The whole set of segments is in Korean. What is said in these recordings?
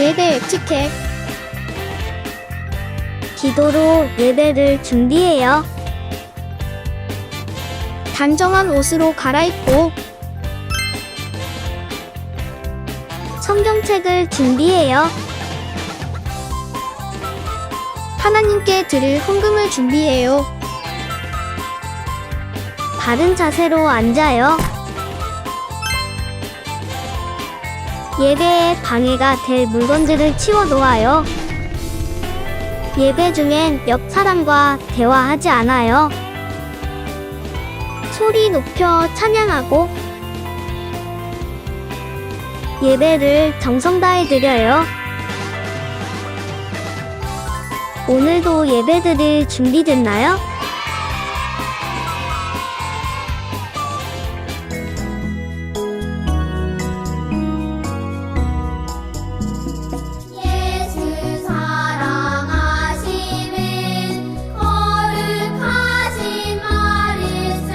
예배 에티켓. 기도로 예배를 준비해요. 단정한 옷으로 갈아입고 성경책을 준비해요. 하나님께 드릴 헌금을 준비해요. 바른 자세로 앉아요. 예배에 방해가 될 물건들을 치워 놓아요. 예배 중엔 옆 사람과 대화하지 않아요. 소리 높여 찬양하고 예배를 정성 다해 드려요. 오늘도 예배 드릴 준비됐나요? 예수 사랑하심은 거룩하신 말일세.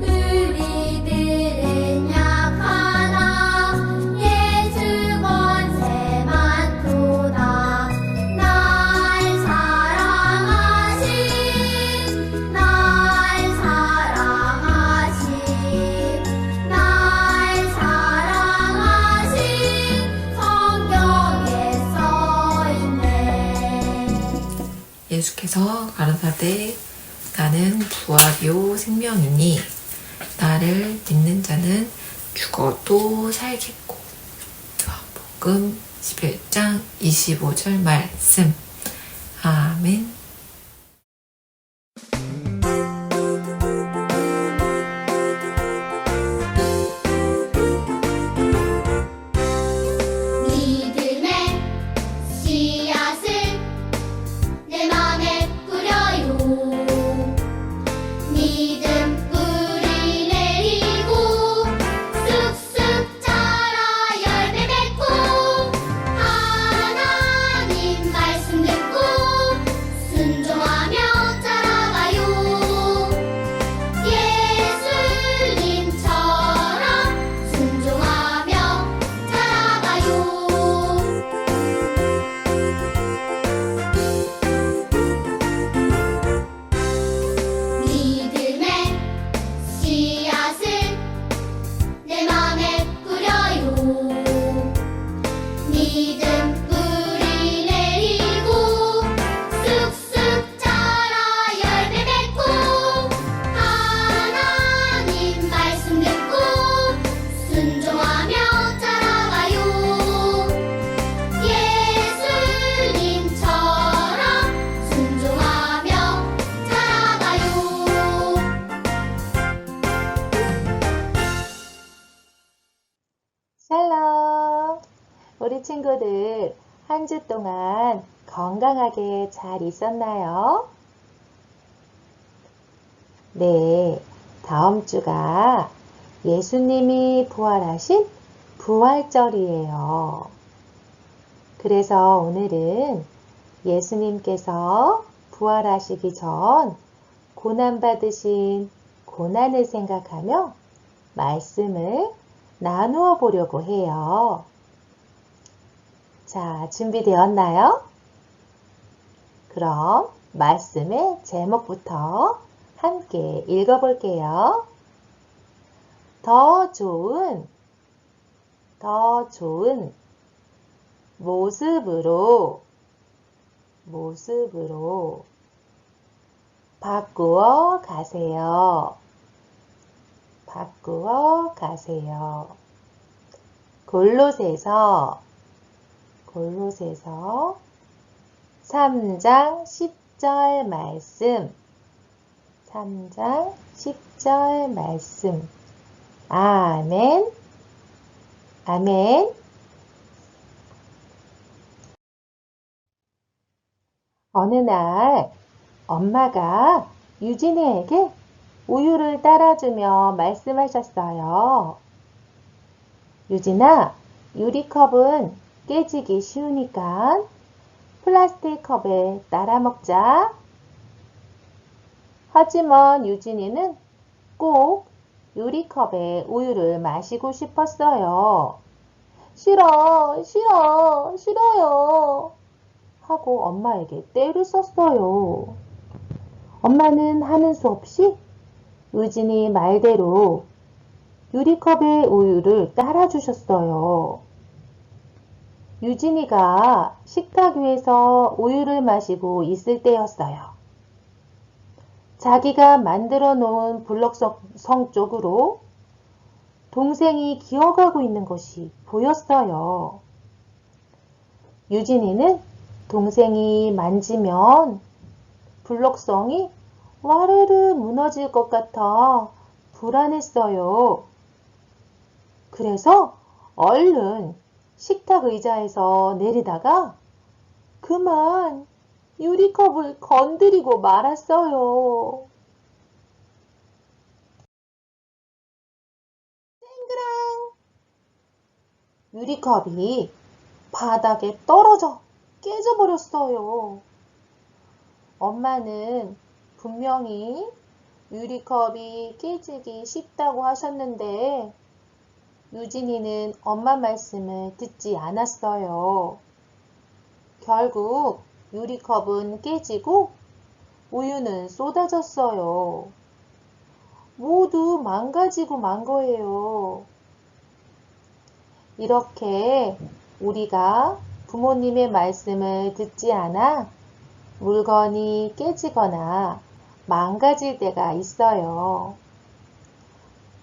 우리들은 약하나 예수 권세 많도다. 날 사랑하신 성경에 써있네. 예수께서 가라사대 나는 부활이요 생명이니 나를 믿는 자는 죽어도 살겠고. 요한복음 11장 25절 말씀. 아멘. 믿음의 씨앗을 내 맘에 뿌려요. 믿음 뿌리 내리고 쑥쑥 자라 열매 맺고 하나님 말씀 듣고 순종하며 자라가요. 예수님처럼 순종하며 자라가요. 믿음의 씨앗을 내 맘에 뿌려요. 믿음 뿌리 내리고 쑥쑥 자라 열매 맺고 하나님 말씀 듣고 순종하며 자라가요. 예수님처럼 순종하며 자라가요. 샬롬! 우리 친구들 한 주 동안 건강하게 잘 있었나요? 네, 다음 주가 예수님이 부활하신 부활절이에요. 그래서 오늘은 예수님께서 부활하시기 전 고난받으신 고난을 생각하며 말씀을 나누어 보려고 해요. 자, 준비되었나요? 그럼 말씀의 제목부터 함께 읽어볼게요. 더 좋은 모습으로 바꾸어 가세요. 골로새서 3장 10절 말씀. 3장 10절 말씀. 아멘. 아멘. 어느 날 엄마가 유진이에게 우유를 따라주며 말씀하셨어요. 유진아, 유리컵은 깨지기 쉬우니까 플라스틱 컵에 따라 먹자. 하지만 유진이는 꼭 유리컵에 우유를 마시고 싶었어요. 싫어, 싫어, 싫어요. 하고 엄마에게 떼를 썼어요. 엄마는 하는 수 없이 유진이 말대로 유리컵에 우유를 따라주셨어요. 유진이가 식탁 위에서 우유를 마시고 있을 때였어요. 자기가 만들어 놓은 블록성 쪽으로 동생이 기어가고 있는 것이 보였어요. 유진이는 동생이 만지면 블록성이 와르르 무너질 것 같아 불안했어요. 그래서 얼른 식탁 의자에서 내리다가 그만 유리컵을 건드리고 말았어요. 땡그랑! 유리컵이 바닥에 떨어져 깨져버렸어요. 엄마는 분명히 유리컵이 깨지기 쉽다고 하셨는데 유진이는 엄마 말씀을 듣지 않았어요. 결국 유리컵은 깨지고 우유는 쏟아졌어요. 모두 망가지고 만 거예요. 이렇게 우리가 부모님의 말씀을 듣지 않아 물건이 깨지거나 망가질 때가 있어요.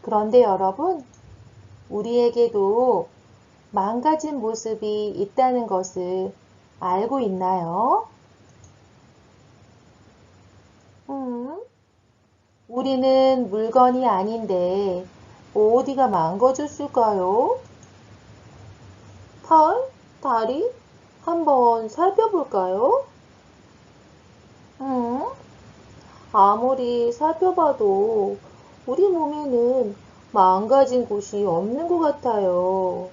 그런데 여러분, 우리에게도 망가진 모습이 있다는 것을 알고 있나요? 우리는 물건이 아닌데 어디가 망가졌을까요? 팔, 다리, 한번 살펴볼까요? 아무리 살펴봐도 우리 몸에는 망가진 곳이 없는 것 같아요.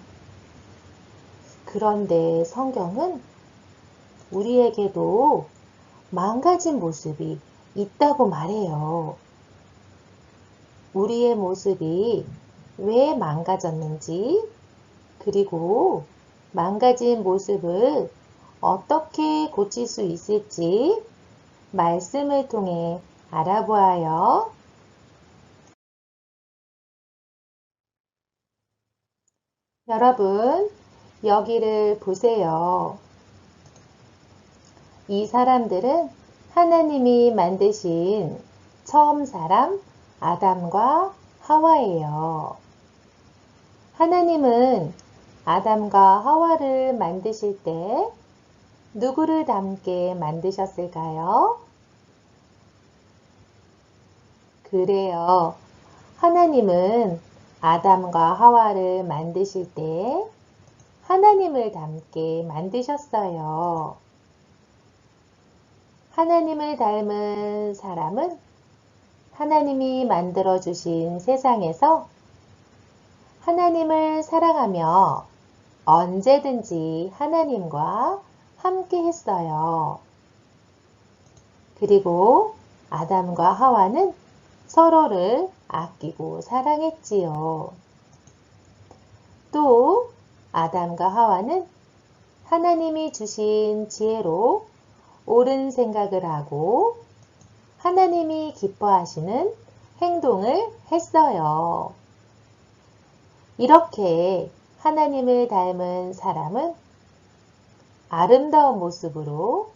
그런데 성경은 우리에게도 망가진 모습이 있다고 말해요. 우리의 모습이 왜 망가졌는지, 그리고 망가진 모습을 어떻게 고칠 수 있을지 말씀을 통해 알아보아요. 여러분, 여기를 보세요. 이 사람들은 하나님이 만드신 처음 사람 아담과 하와예요. 하나님은 아담과 하와를 만드실 때 누구를 닮게 만드셨을까요? 그래요. 하나님은 아담과 하와를 만드실 때 하나님을 닮게 만드셨어요. 하나님을 닮은 사람은 하나님이 만들어주신 세상에서 하나님을 사랑하며 언제든지 하나님과 함께 했어요. 그리고 아담과 하와는 서로를 아끼고 사랑했지요. 또 아담과 하와는 하나님이 주신 지혜로 옳은 생각을 하고 하나님이 기뻐하시는 행동을 했어요. 이렇게 하나님을 닮은 사람은 아름다운 모습으로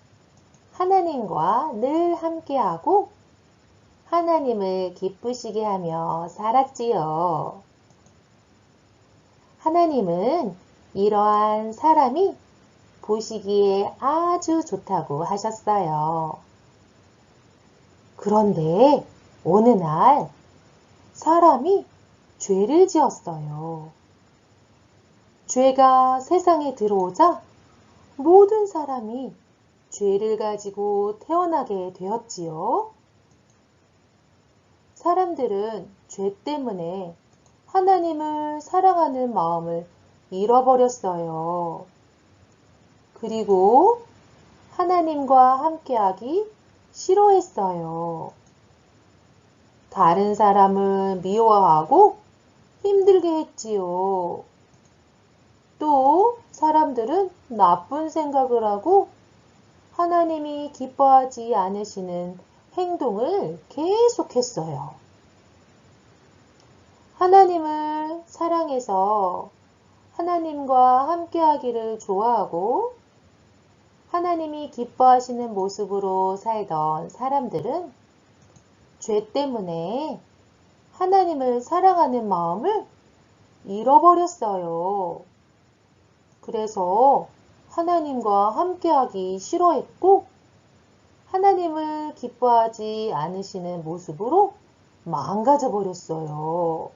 하나님과 늘 함께하고 하나님을 기쁘시게 하며 살았지요. 하나님은 이러한 사람이 보시기에 아주 좋다고 하셨어요. 그런데 어느 날 사람이 죄를 지었어요. 죄가 세상에 들어오자 모든 사람이 죄를 가지고 태어나게 되었지요. 사람들은 죄 때문에 하나님을 사랑하는 마음을 잃어버렸어요. 그리고 하나님과 함께하기 싫어했어요. 다른 사람을 미워하고 힘들게 했지요. 또 사람들은 나쁜 생각을 하고 하나님이 기뻐하지 않으시는 행동을 계속했어요. 하나님을 사랑해서 하나님과 함께하기를 좋아하고 하나님이 기뻐하시는 모습으로 살던 사람들은 죄 때문에 하나님을 사랑하는 마음을 잃어버렸어요. 그래서 하나님과 함께하기 싫어했고 하나님을 기뻐하지 않으시는 모습으로 망가져 버렸어요.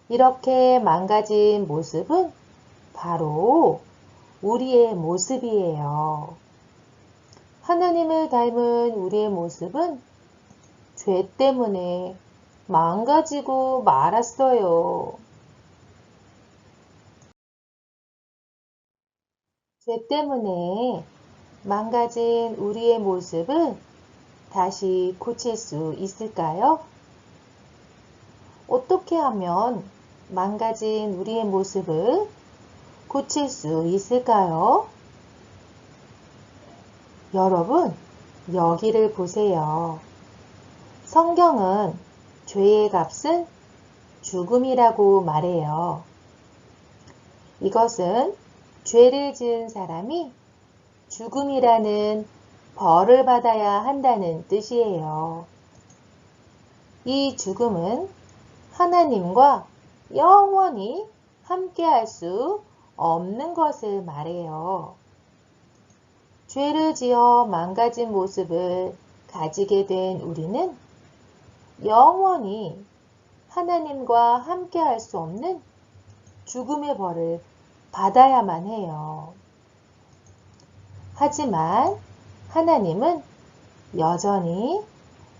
이렇게 망가진 모습은 바로 우리의 모습이에요. 하나님을 닮은 우리의 모습은 죄 때문에 망가지고 말았어요. 죄 때문에 망가진 우리의 모습을 다시 고칠 수 있을까요? 어떻게 하면 망가진 우리의 모습을 고칠 수 있을까요? 여러분, 여기를 보세요. 성경은 죄의 값은 죽음이라고 말해요. 이것은 죄를 지은 사람이 죽음이라는 벌을 받아야 한다는 뜻이에요. 이 죽음은 하나님과 영원히 함께할 수 없는 것을 말해요. 죄를 지어 망가진 모습을 가지게 된 우리는 영원히 하나님과 함께할 수 없는 죽음의 벌을 받아야만 해요. 하지만 하나님은 여전히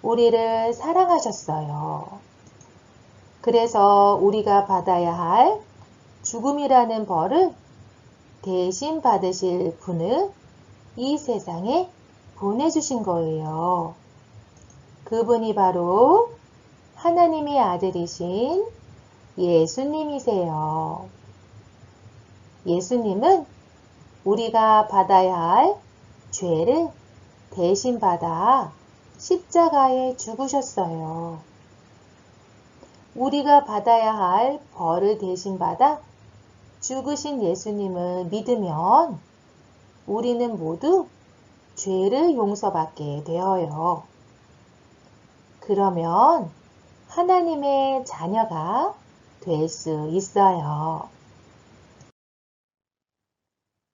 우리를 사랑하셨어요. 그래서 우리가 받아야 할 죽음이라는 벌을 대신 받으실 분을 이 세상에 보내주신 거예요. 그분이 바로 하나님의 아들이신 예수님이세요. 예수님은 우리가 받아야 할 죄를 대신 받아 십자가에 죽으셨어요. 우리가 받아야 할 벌을 대신 받아 죽으신 예수님을 믿으면 우리는 모두 죄를 용서받게 되어요. 그러면 하나님의 자녀가 될 수 있어요.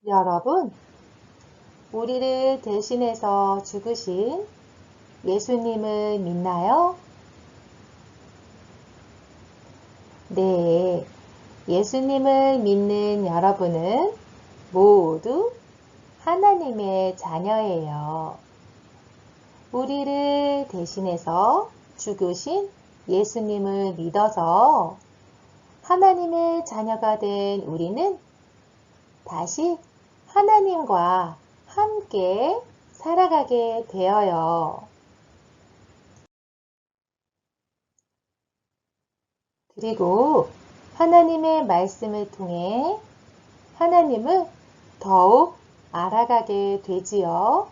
여러분, 우리를 대신해서 죽으신 예수님을 믿나요? 네, 예수님을 믿는 여러분은 모두 하나님의 자녀예요. 우리를 대신해서 죽으신 예수님을 믿어서 하나님의 자녀가 된 우리는 다시 하나님과 함께 살아가게 되어요. 그리고 하나님의 말씀을 통해 하나님을 더욱 알아가게 되지요.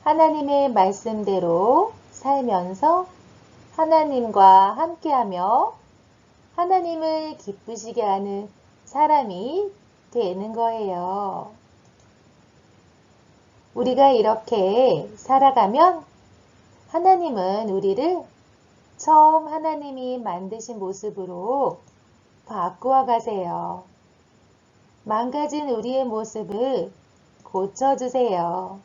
하나님의 말씀대로 살면서 하나님과 함께하며 하나님을 기쁘시게 하는 사람이 되는 거예요. 우리가 이렇게 살아가면 하나님은 우리를 처음 하나님이 만드신 모습으로 바꾸어 가세요. 망가진 우리의 모습을 고쳐주세요.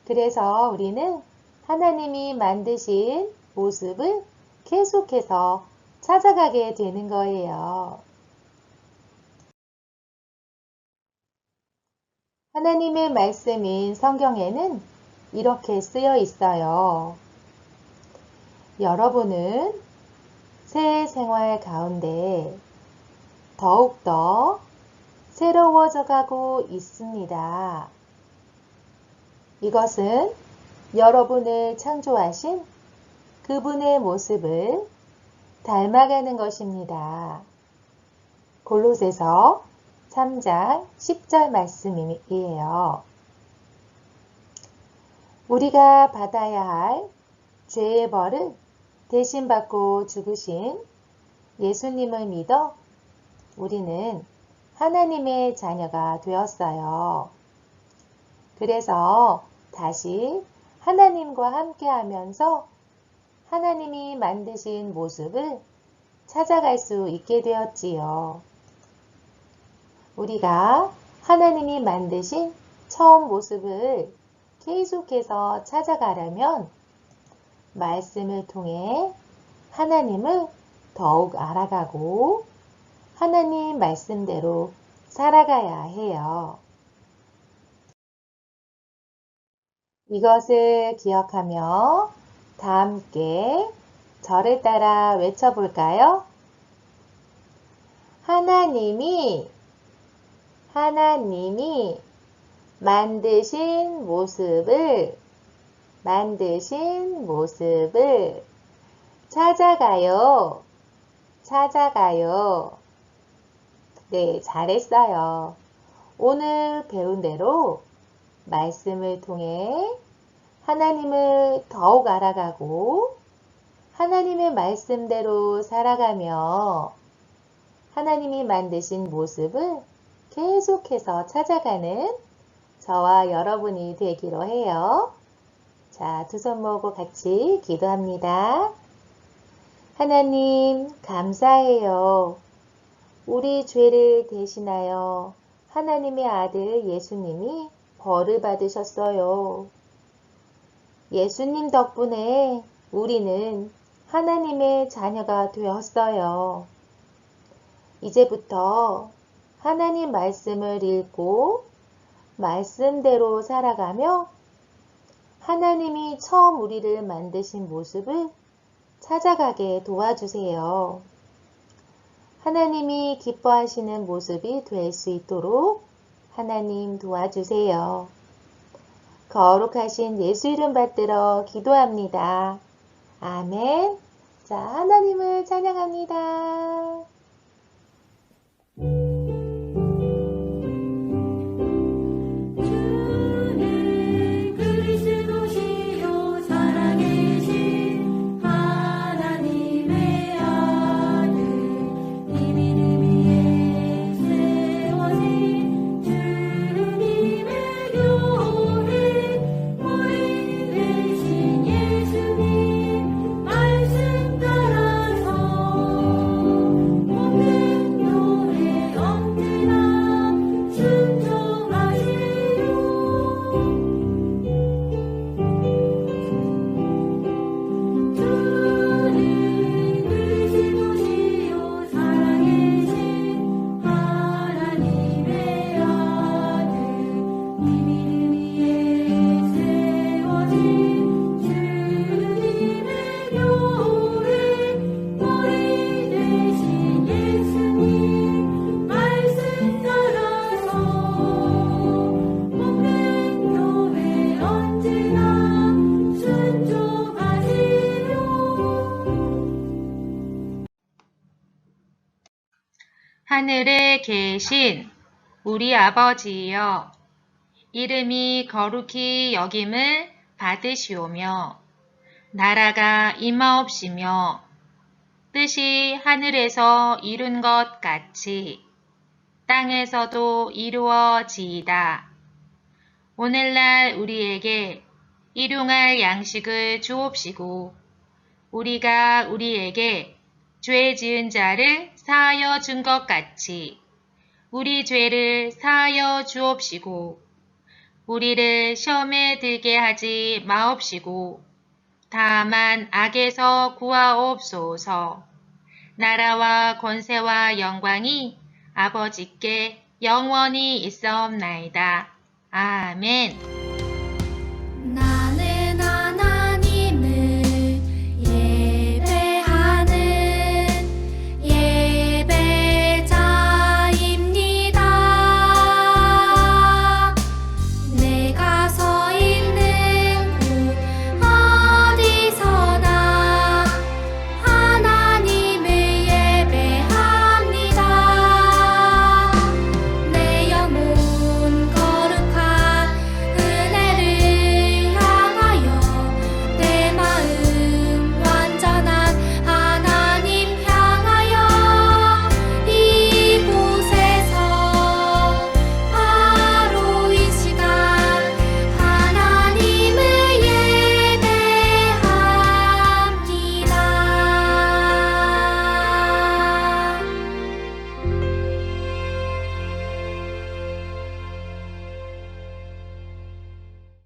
그래서 우리는 하나님이 만드신 모습을 계속해서 찾아가게 되는 거예요. 하나님의 말씀인 성경에는 이렇게 쓰여 있어요. 여러분은 새 생활 가운데 더욱더 새로워져 가고 있습니다. 이것은 여러분을 창조하신 그분의 모습을 닮아가는 것입니다. 골로새서 3장 10절 말씀이에요. 우리가 받아야 할 죄의 벌을 대신 받고 죽으신 예수님을 믿어 우리는 하나님의 자녀가 되었어요. 그래서 다시 하나님과 함께 하면서 하나님이 만드신 모습을 찾아갈 수 있게 되었지요. 우리가 하나님이 만드신 처음 모습을 계속해서 찾아가려면 말씀을 통해 하나님을 더욱 알아가고 하나님 말씀대로 살아가야 해요. 이것을 기억하며 다 함께 저를 따라 외쳐볼까요? 하나님이 만드신 모습을 찾아가요. 네, 잘했어요. 오늘 배운 대로 말씀을 통해 하나님을 더욱 알아가고 하나님의 말씀대로 살아가며 하나님이 만드신 모습을 계속해서 찾아가는 저와 여러분이 되기로 해요. 자, 두 손 모으고 같이 기도합니다. 하나님, 감사해요. 우리 죄를 대신하여 하나님의 아들 예수님이 벌을 받으셨어요. 예수님 덕분에 우리는 하나님의 자녀가 되었어요. 이제부터 하나님 말씀을 읽고 말씀대로 살아가며 하나님이 처음 우리를 만드신 모습을 찾아가게 도와주세요. 하나님이 기뻐하시는 모습이 될 수 있도록 하나님 도와주세요. 거룩하신 예수 이름 받들어 기도합니다. 아멘. 자, 하나님을 찬양합니다. 하늘에 계신 우리 아버지여, 이름이 거룩히 여김을 받으시오며 나라가 임하옵시며 뜻이 하늘에서 이룬 것 같이 땅에서도 이루어지이다. 오늘날 우리에게 일용할 양식을 주옵시고 우리가 우리에게 죄 지은 자를 사하여 준 것 같이 우리 죄를 사하여 주옵시고 우리를 시험에 들게 하지 마옵시고 다만 악에서 구하옵소서. 나라와 권세와 영광이 아버지께 영원히 있사옵나이다. 아멘.